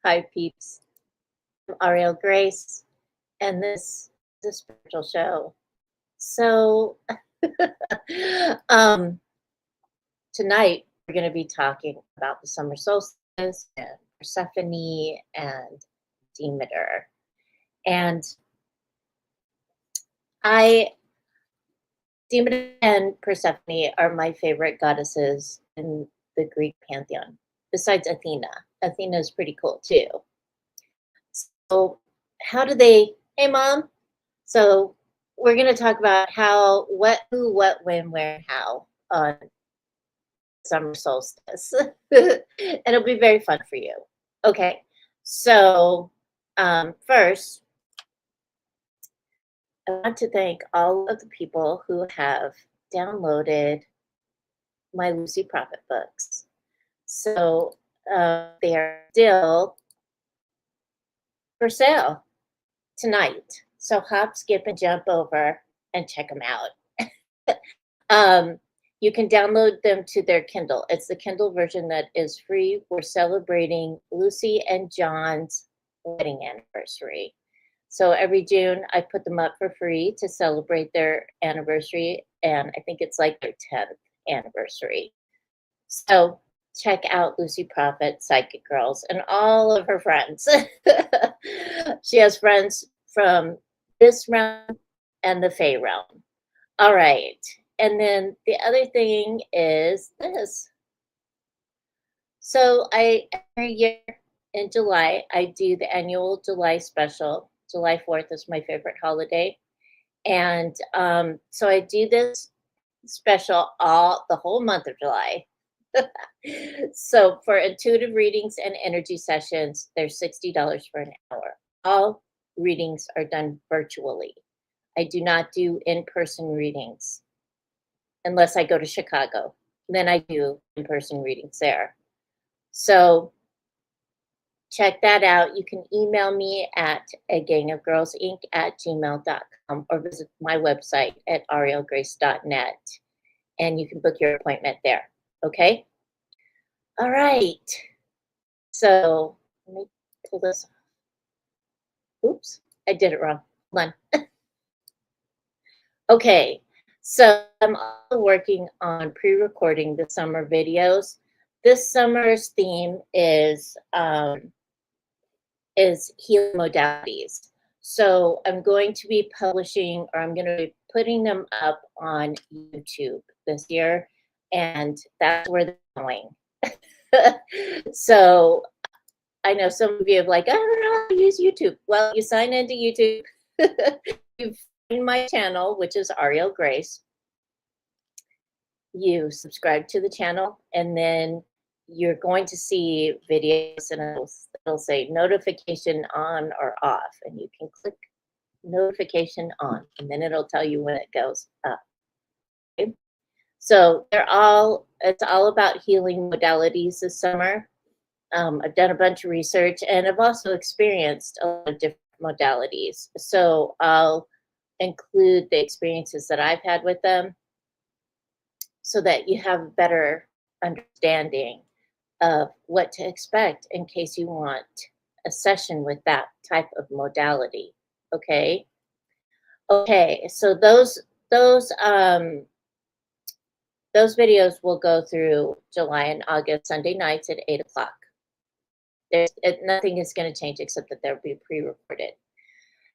Hi, peeps. I'm Auriel Grace, and this is a spiritual show. So, um, tonight we're going to be talking about the summer solstice and Persephone and Demeter. And I, Demeter and Persephone are my favorite goddesses in the Greek pantheon, besides Athena. Athena is pretty cool too. So, how do they? Hey, mom. So we're going to talk about how, what, who, what, when, where, and how on summer solstice. And it'll be very fun for you. Okay. So first, I want to thank all of the people who have downloaded my Lucy Prophet books. So they are still for sale tonight. So hop, skip, and jump over and check them out. You can download them to their Kindle. It's the Kindle version that is free. We're celebrating Lucy and John's wedding anniversary. So every June, I put them up for free to celebrate their anniversary. And I think it's like their 10th anniversary. So check out Lucy Prophet, Psychic Girls, and all of her friends. She has friends from this realm and the Fae realm. All right. And then the other thing is this. So every year in July, I do the annual July special. July 4th is my favorite holiday. And so I do this special the whole month of July. So for intuitive readings and energy sessions, they're $60 for an hour. All readings are done virtually. I do not do in-person readings unless I go to Chicago. Then I do in-person readings there. So check that out. You can email me at agangofgirlsinc@gmail.com or visit my website at aurielgrace.net, and you can book your appointment there. Okay? All right. So let me pull this off. Oops, I did it wrong. Hold on. Okay. So I'm also working on pre-recording the summer videos. This summer's theme is healing modalities. So I'm going to be publishing, or I'm going to be putting them up on YouTube this year, and that's where they're going. So I know some of you have like, I don't know how to use YouTube. Well, you sign into YouTube. You find my channel, which is Auriel Grace. You subscribe to the channel, and then you're going to see videos, and it'll say notification on or off, and you can click notification on, and then it'll tell you when it goes up. Okay? So it's all about healing modalities this summer. I've done a bunch of research, and I've also experienced a lot of different modalities. So I'll include the experiences that I've had with them so that you have a better understanding of what to expect in case you want a session with that type of modality. Okay. Okay. So those videos will go through July and August, Sunday nights at 8 o'clock. Nothing is going to change except that they'll be pre-recorded.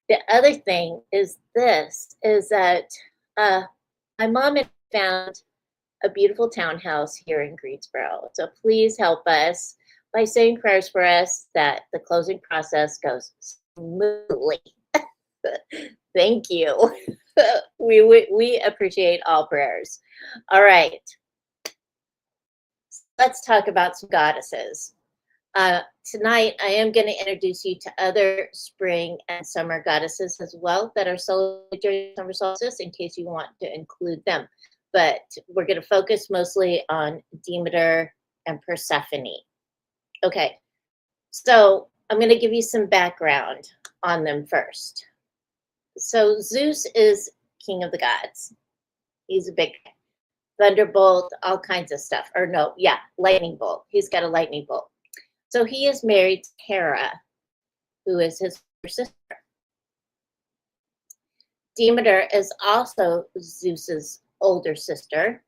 The other thing is that my mom had found a beautiful townhouse here in Greensboro. So please help us by saying prayers for us that the closing process goes smoothly. Thank you. We appreciate all prayers. All right. Let's talk about some goddesses. Tonight, I am going to introduce you to other spring and summer goddesses as well that are celebrated during summer solstice in case you want to include them. But we're going to focus mostly on Demeter and Persephone. Okay, so I'm going to give you some background on them first. So Zeus is king of the gods. He's a big guy. Thunderbolt, all kinds of stuff. Or no, yeah, lightning bolt. He's got a lightning bolt. So he is married to Hera, who is his sister. Demeter is also Zeus's older sister.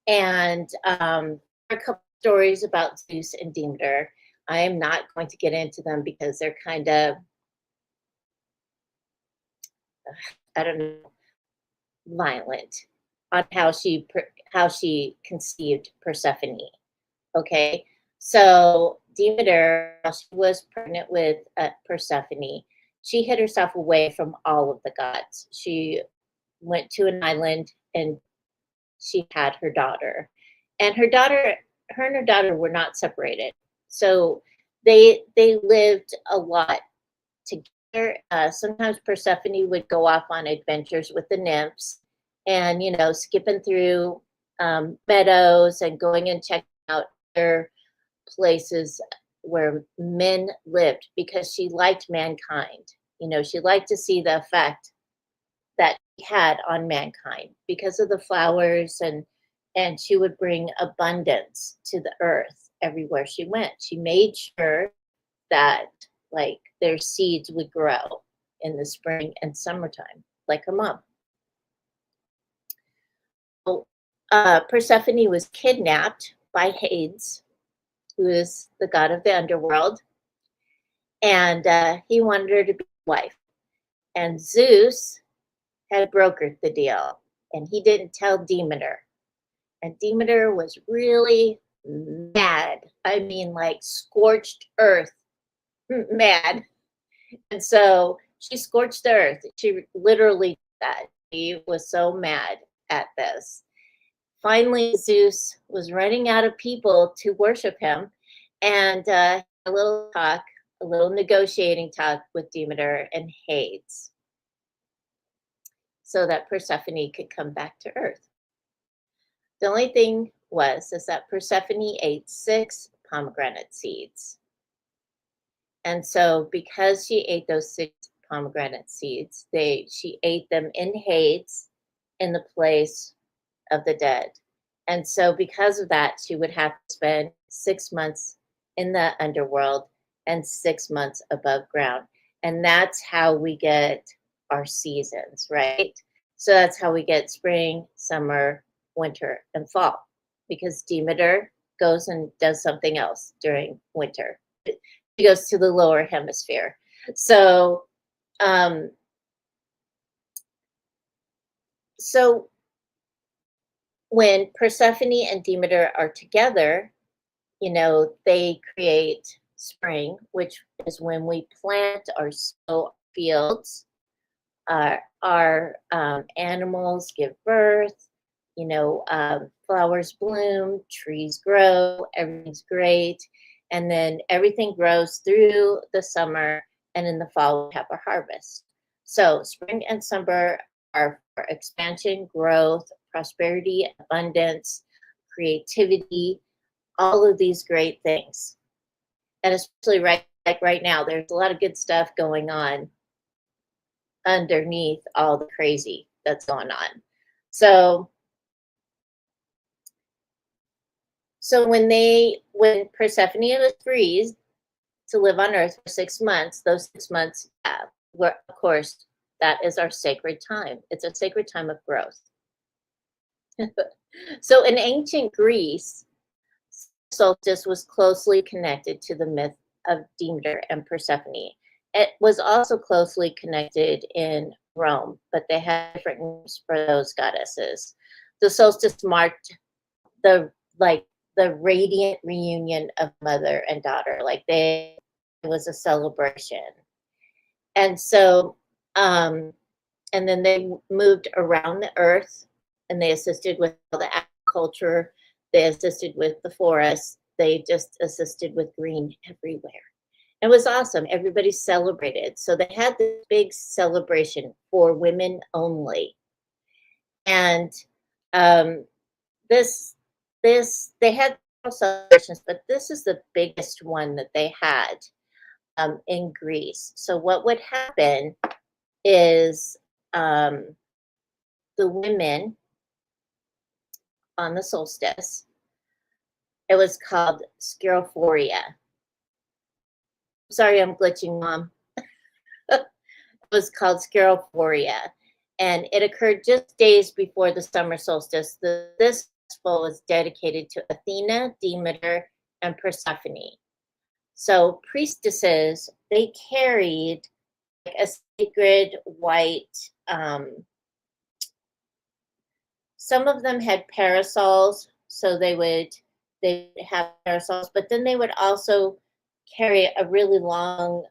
And there are a couple stories about Zeus and Demeter. I am not going to get into them because they're kind of, I don't know, violent on how she conceived Persephone. Okay, so Demeter, while she was pregnant with Persephone, she hid herself away from all of the gods. She went to an island and she had her daughter, and her and her daughter were not separated. So they lived a lot together. Sometimes Persephone would go off on adventures with the nymphs, and skipping through meadows and going and checking out other places where men lived because she liked mankind. She liked to see the effect that she had on mankind because of the flowers, and she would bring abundance to the earth everywhere she went. She made sure that like their seeds would grow in the spring and summertime, like her mom. So, Persephone was kidnapped by Hades, who is the god of the underworld, and he wanted her to be his wife. And Zeus had brokered the deal, and he didn't tell Demeter. And Demeter was really mad. I mean, like scorched earth mad. And so she scorched the earth. She literally did that. She was so mad at this. Finally, Zeus was running out of people to worship him, and a little talk, a little negotiating talk with Demeter and Hades, so that Persephone could come back to Earth. The only thing is that Persephone ate 6 pomegranate seeds. And so because she ate those 6 pomegranate seeds, she ate them in Hades, in the place of the dead. And so because of that, she would have to spend 6 months in the underworld and 6 months above ground. And that's how we get our seasons, right? So that's how we get spring, summer, winter, and fall, because Demeter goes and does something else during winter. She goes to the lower hemisphere. So, so when Persephone and Demeter are together, they create spring, which is when we plant or sow fields. Our animals give birth, flowers bloom, trees grow, everything's great. And then everything grows through the summer, and in the fall, we have our harvest. So spring and summer are for expansion, growth, prosperity, abundance, creativity, all of these great things. And especially right now, there's a lot of good stuff going on underneath all the crazy that's going on. So when Persephone was freed to live on Earth for 6 months, those 6 months were, of course, that is our sacred time. It's a sacred time of growth. So in ancient Greece, solstice was closely connected to the myth of Demeter and Persephone. It was also closely connected in Rome, but they had different names for those goddesses. The solstice marked the radiant reunion of mother and daughter. It was a celebration. And so, and then they moved around the earth, and they assisted with all the agriculture. They assisted with the forests. They just assisted with green everywhere. It was awesome. Everybody celebrated. So they had this big celebration for women only. And they had celebrations, but this is the biggest one that they had in Greece. So what would happen is the women on the solstice, it was called Scirophoria. Sorry, I'm glitching, Mom. It was called Scarophoria, and it occurred just days before the summer solstice. This festival was dedicated to Athena, Demeter, and Persephone. So priestesses, they carried like a sacred white, some of them had parasols, so they would have parasols, but then they would also carry a really long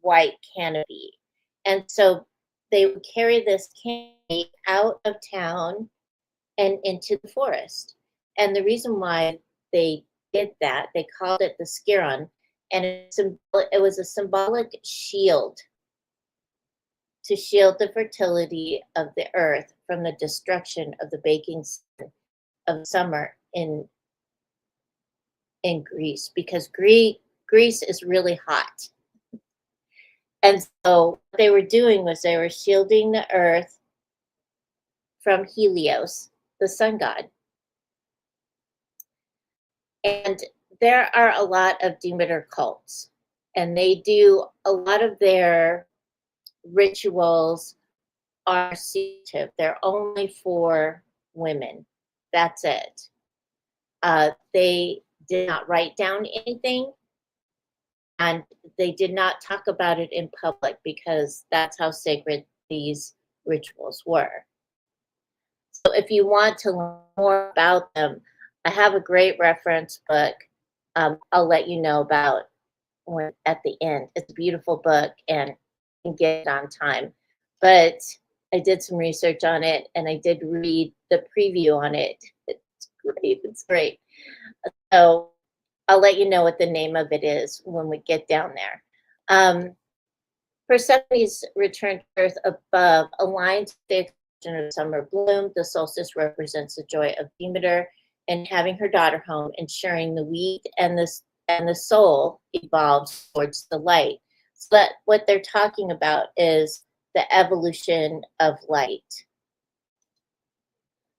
white canopy. And so they would carry this canopy out of town and into the forest. And the reason why they did that, they called it the Skiron, and it was a symbolic shield to shield the fertility of the earth from the destruction of the baking sun of summer in Greece, because Greece is really hot. And so what they were doing was they were shielding the earth from Helios, the sun god. And there are a lot of Demeter cults, and they do a lot of their rituals are secretive. They're only for women. That's it. They did not write down anything, and they did not talk about it in public because that's how sacred these rituals were. So if you want to learn more about them, I have a great reference book. I'll let you know about when at the end. It's a beautiful book and you can get it on time. But I did some research on it and I did read the preview on it. It's great. It's great. So I'll let you know what the name of it is when we get down there. Persephone's return to Earth above aligns with the extension of summer bloom. The solstice represents the joy of Demeter and having her daughter home, ensuring the wheat and the soul evolves towards the light. So that what they're talking about is the evolution of light.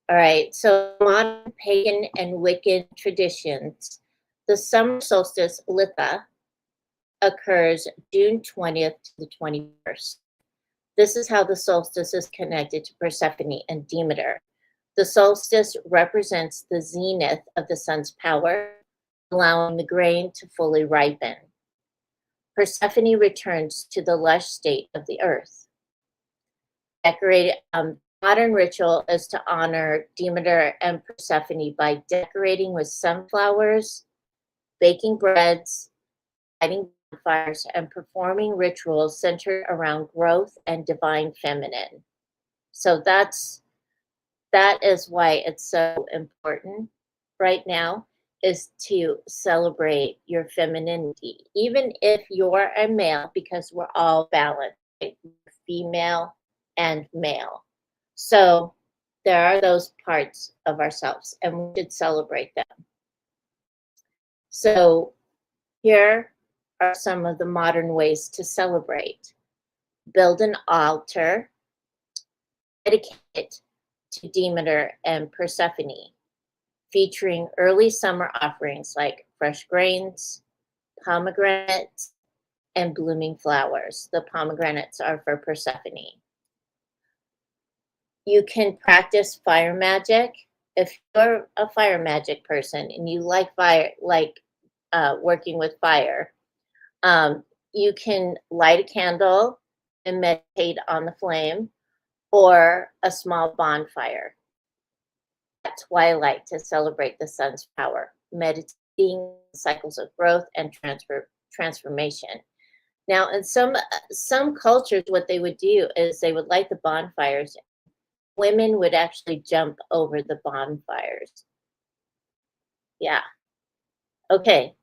All right, so modern pagan and Wiccan traditions, the summer solstice, Litha, occurs June 20th to the 21st. This is how the solstice is connected to Persephone and Demeter. The solstice represents the zenith of the sun's power, allowing the grain to fully ripen. Persephone returns to the lush state of the earth. Modern ritual is to honor Demeter and Persephone by decorating with sunflowers, baking breads, lighting bonfires, and performing rituals centered around growth and divine feminine. So that is why it's so important right now, is to celebrate your femininity, even if you're a male, because we're all balanced, right? Female and male. So there are those parts of ourselves, and we should celebrate them. So here are some of the modern ways to celebrate. Build an altar dedicated to Demeter and Persephone, featuring early summer offerings like fresh grains, pomegranates, and blooming flowers. The pomegranates are for Persephone. You can practice fire magic. If you're a fire magic person and you like fire, working with fire, you can light a candle and meditate on the flame, or a small bonfire at twilight to celebrate the sun's power, meditating cycles of growth and transformation. Now, in some cultures, what they would do is they would light the bonfires. Women would actually jump over the bonfires. Yeah. Okay.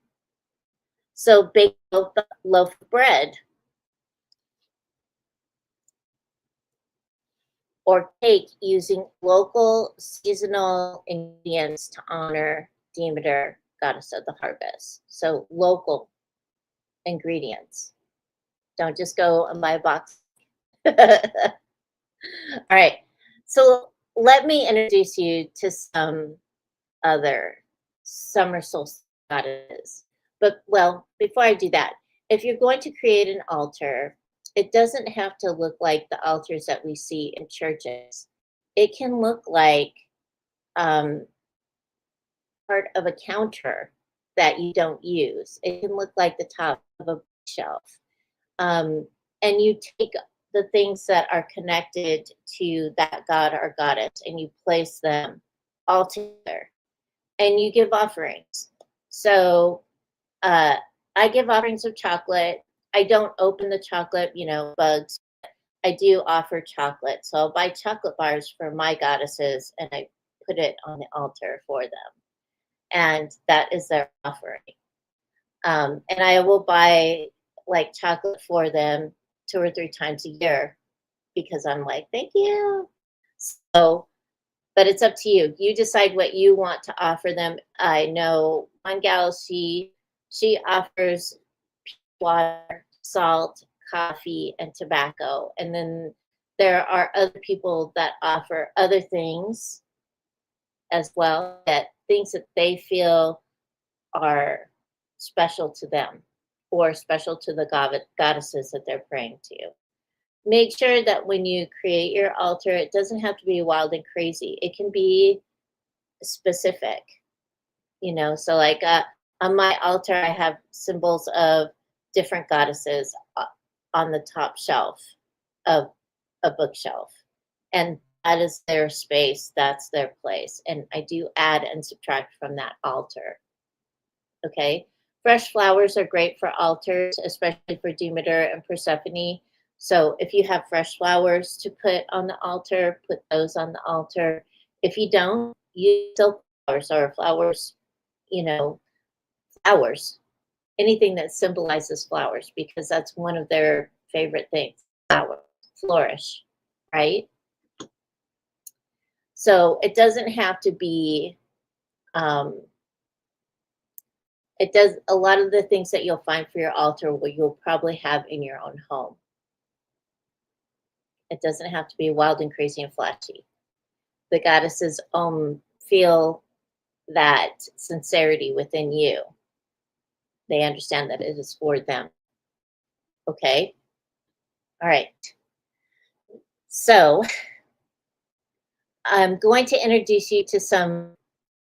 So bake a loaf of bread or cake using local seasonal ingredients to honor Demeter, goddess of the harvest. So local ingredients. Don't just go and buy a box. All right. So let me introduce you to some other summer solstice goddesses. But well, before I do that, if you're going to create an altar, it doesn't have to look like the altars that we see in churches. It can look like um, part of a counter that you don't use. It can look like the top of a shelf. And you take the things that are connected to that god or goddess and you place them all together and you give offerings. So I give offerings of chocolate. I don't open the chocolate, bugs. I do offer chocolate. So I'll buy chocolate bars for my goddesses and I put it on the altar for them. And that is their offering. And I will buy like chocolate for them 2 or 3 times a year because I'm like, thank you. So, but it's up to you. You decide what you want to offer them. I know one gal, she offers water, salt, coffee, and tobacco. And then there are other people that offer other things as well, that things that they feel are special to them or special to the goddesses that they're praying to. Make sure that when you create your altar, it doesn't have to be wild and crazy. It can be specific, So like on my altar, I have symbols of different goddesses on the top shelf of a bookshelf. And that is their space. That's their place. And I do add and subtract from that altar. Okay. Fresh flowers are great for altars, especially for Demeter and Persephone. So if you have fresh flowers to put on the altar, put those on the altar. If you don't, use silk flowers or flowers, flowers, anything that symbolizes flowers, because that's one of their favorite things. Flowers flourish, right? So it doesn't have to be, it does, a lot of the things that you'll find for your altar, you'll probably have in your own home. It doesn't have to be wild and crazy and flashy. The goddesses feel that sincerity within you. They understand that it is for them. Okay? All right. So I'm going to introduce you to some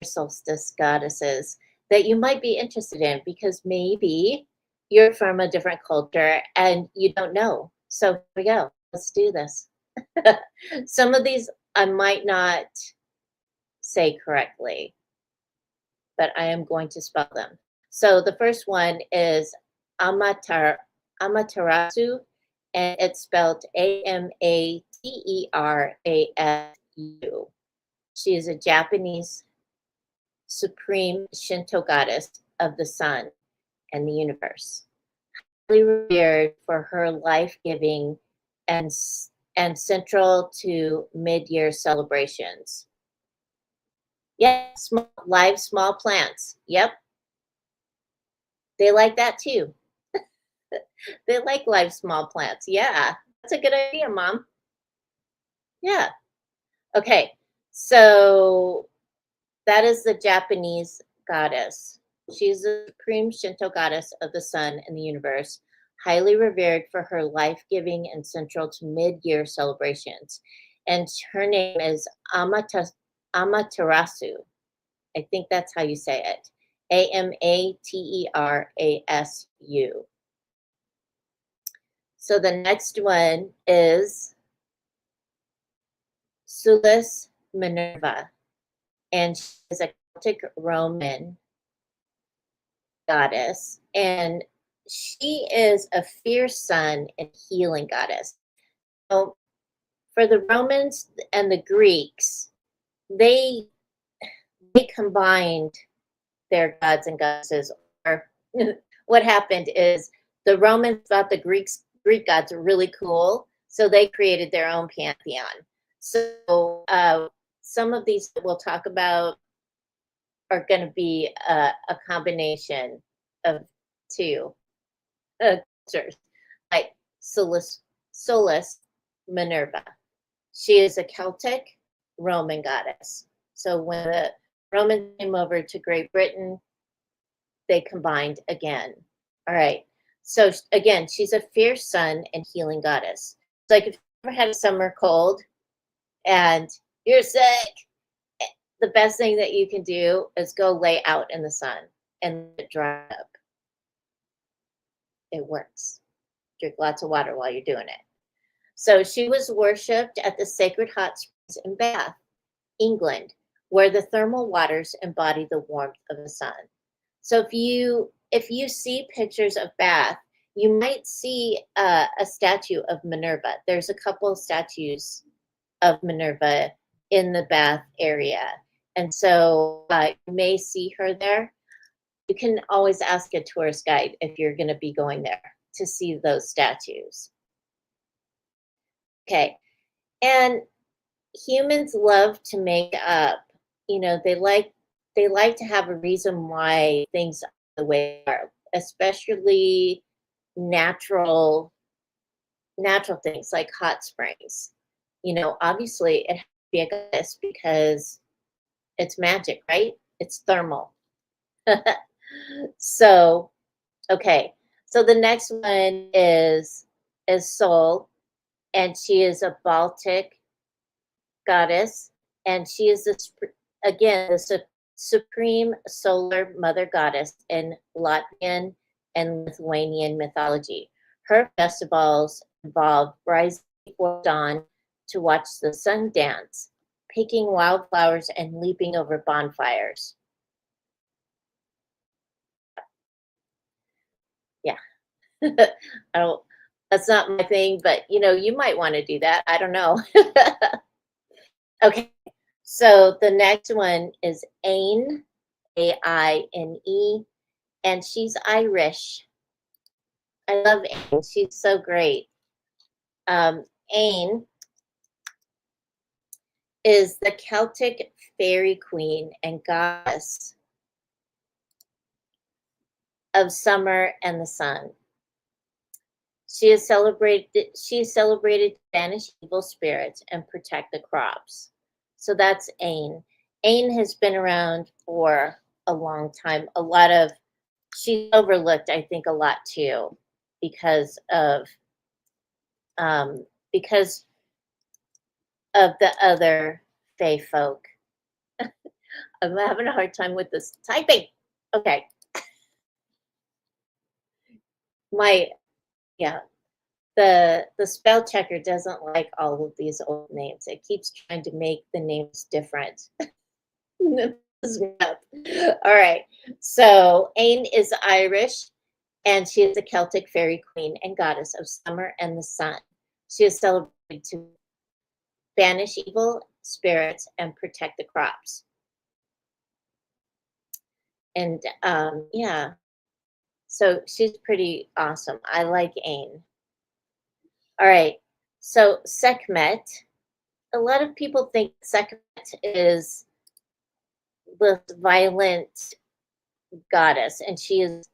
solstice goddesses that you might be interested in, because maybe you're from a different culture and you don't know. So here we go. Let's do this. Some of these I might not say correctly, but I am going to spell them. So the first one is Amaterasu, and it's spelled Amaterasu. She is a Japanese supreme Shinto goddess of the sun and the universe, highly revered for her life-giving and central to mid-year celebrations. Yeah, small plants. Yep. They like that too. They like live small plants. Yeah, that's a good idea, Mom. Yeah. Okay, so that is the Japanese goddess. She's the supreme Shinto goddess of the sun and the universe, highly revered for her life-giving and central to mid-year celebrations. And her name is Amaterasu. I think that's how you say it. Amaterasu. So the next one is Sulis Minerva, and she is a Celtic Roman goddess, and she is a fierce sun and healing goddess. So for the Romans and the Greeks, they combined their gods and goddesses. Or what happened is the Romans thought the Greek gods were really cool, so they created their own pantheon. So some of these that we'll talk about are going to be a combination of two cultures, like Solus Minerva. She is a Celtic Roman goddess. So when the Romans came over to Great Britain, they combined again. All right. So again, she's a fierce sun and healing goddess. It's like if you ever had a summer cold and you're sick, the best thing that you can do is go lay out in the sun and let it dry up. It works. Drink lots of water while you're doing it. So she was worshipped at the sacred hot springs in Bath, England, where the thermal waters embody the warmth of the sun. So if you see pictures of Bath, you might see a statue of Minerva. There's a couple of statues of Minerva in the Bath area, and so you may see her there. You can always ask a tourist guide if you're going to be going there to see those statues. Okay, and humans love to make up. They like to have a reason why things are the way they are, especially natural natural things like hot springs. Obviously it has to be a goddess because it's magic, right? It's thermal. So, okay. So the next one is Sol, and she is a Baltic goddess, and she is again the supreme solar mother goddess in Latvian and Lithuanian mythology. Her festivals involve rising before dawn to watch the sun dance, picking wildflowers, and leaping over bonfires. Yeah. I don't, that's not my thing, but you might want to do that. I don't know. Okay. So the next one is Aine, Aine, and she's Irish. I love Aine. She's so great. Aine is the Celtic fairy queen and goddess of summer and the sun. She is celebrated to banish evil spirits and protect the crops. So that's Aine. Aine has been around for a long time. She's overlooked, I think, a lot too, because of um, because of the other Fae folk. I'm having a hard time with this typing. Okay, my yeah, the spell checker doesn't like all of these old names. It keeps trying to make the names different. All right. So Aine is Irish, and she is a Celtic fairy queen and goddess of summer and the sun. She is celebrated to banish evil spirits and protect the crops. And yeah, so she's pretty awesome. I like Aine. All right. So Sekhmet, a lot of people think Sekhmet is the violent goddess, and she is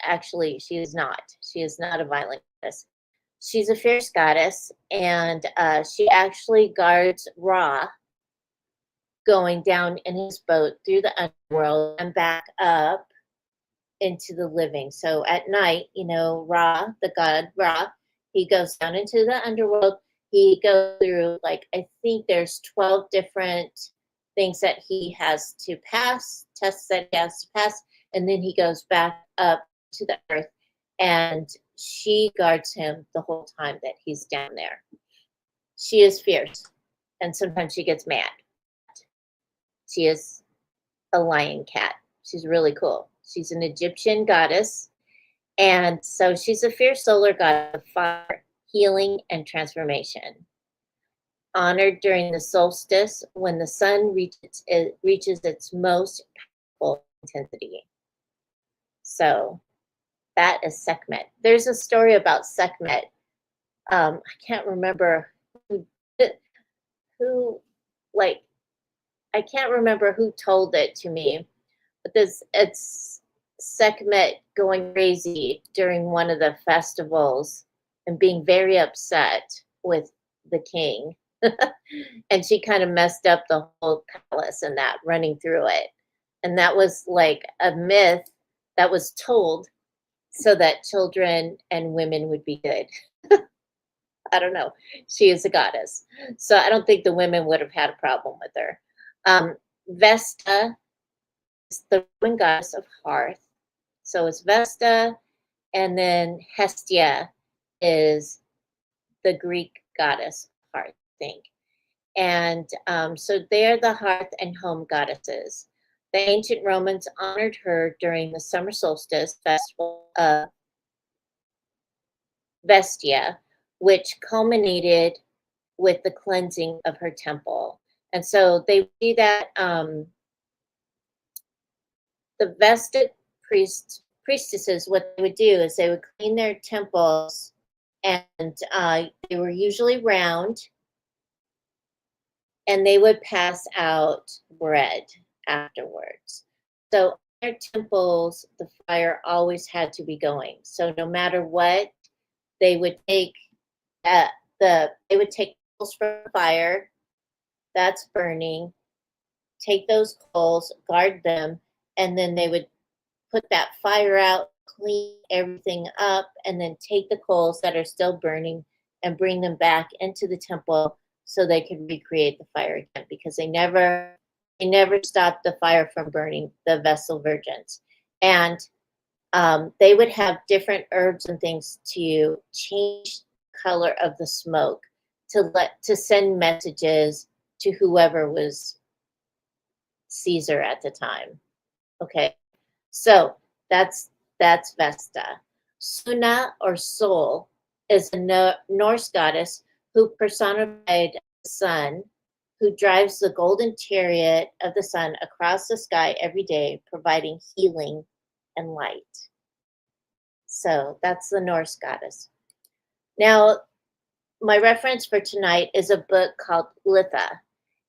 not. She is not a violent goddess. She's a fierce goddess, and she actually guards Ra going down in his boat through the underworld and back up into the living. So at night, Ra, the god Ra, he goes down into the underworld. He goes through, like, I think there's 12 different things that he has to pass, tests that he has to pass, and then he goes back up to the earth, and she guards him the whole time that he's down there. She is fierce, and sometimes she gets mad. She is a lion cat. She's really cool. She's an Egyptian goddess, and so she's a fierce solar goddess of fire, healing, and transformation. Honored during the solstice when the sun reaches its most powerful intensity. So that is Sekhmet. There's a story about Sekhmet. I can't remember who, like, I can't remember who told it to me, but it's Sekhmet going crazy during one of the festivals and being very upset with the king. And she kind of messed up the whole palace and that, running through it. And that was like a myth that was told so that children and women would be good. I don't know. She is a goddess. So I don't think the women would have had a problem with her. Vesta is the Roman goddess of hearth. So it's Vesta, and then Hestia is the Greek goddess of hearth, I think. And so they're the hearth and home goddesses. The ancient Romans honored her during the summer solstice festival of Vestia, which culminated with the cleansing of her temple. And so they do that. The vested priestesses, what they would do is they would clean their temples, and they were usually round, and they would pass out bread afterwards. So in their temples, the fire always had to be going. So no matter what, they would take they would take coals from the fire that's burning, take those coals, guard them, and then they would put that fire out, clean everything up, and then take the coals that are still burning and bring them back into the temple so they could recreate the fire again, because they never stopped the fire from burning, the Vestal virgins. And they would have different herbs and things to change the color of the smoke to send messages to whoever was Caesar at the time. Okay, so that's Vesta. Suna, or Sol, is a Norse goddess who personified the sun, who drives the golden chariot of the sun across the sky every day, providing healing and light. So that's the Norse goddess. Now, my reference for tonight is a book called Litha,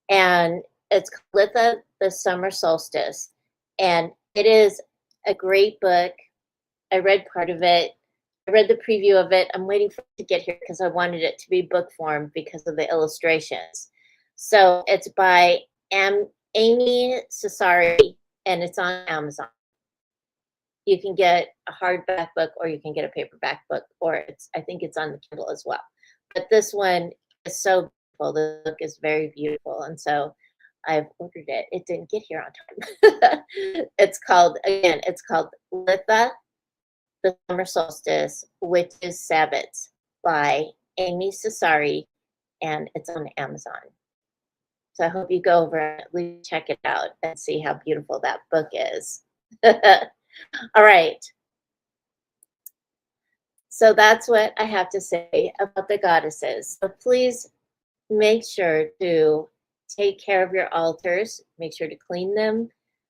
and it's Litha, the Summer Solstice, and it is a great book. I read part of it. I read the preview of it. I'm waiting for it to get here because I wanted it to be book form because of the illustrations. So it's by Amy Cesari, and it's on Amazon. You can get a hardback book, or you can get a paperback book, or I think it's on the Kindle as well. But this one is so beautiful. The book is very beautiful, and so I've ordered it. It didn't get here on time. It's called Litha, the Summer Solstice, Witches' Sabbats by Amy Cesari, and it's on Amazon. So I hope you go over and at least check it out and see how beautiful that book is. All right. So that's what I have to say about the goddesses. So please make sure to take care of your altars. Make sure to clean them.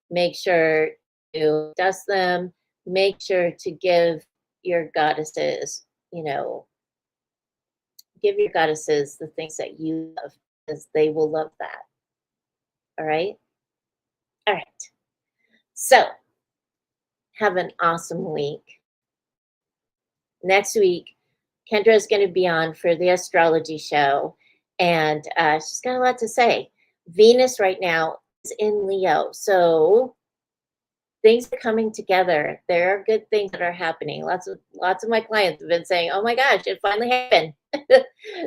Make sure to dust them. Make sure to give your goddesses, give your goddesses the things that you love, because they will love that. All right? All right. So have an awesome week. Next week, Kendra is going to be on for the astrology show, and she's got a lot to say. Venus right now is in Leo, so things are coming together. There are good things that are happening. Lots of my clients have been saying, "Oh my gosh, it finally happened."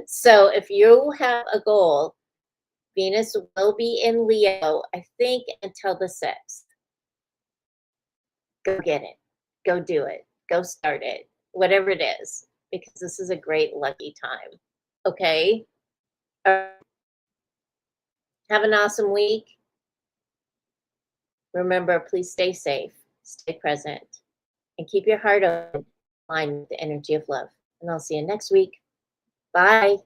So if you have a goal, Venus will be in Leo, I think, until the 6th. Go get it. Go do it. Go start it. Whatever it is, because this is a great lucky time. Okay? Have an awesome week. Remember, please stay safe, stay present, and keep your heart open, aligned with the energy of love. And I'll see you next week. Bye.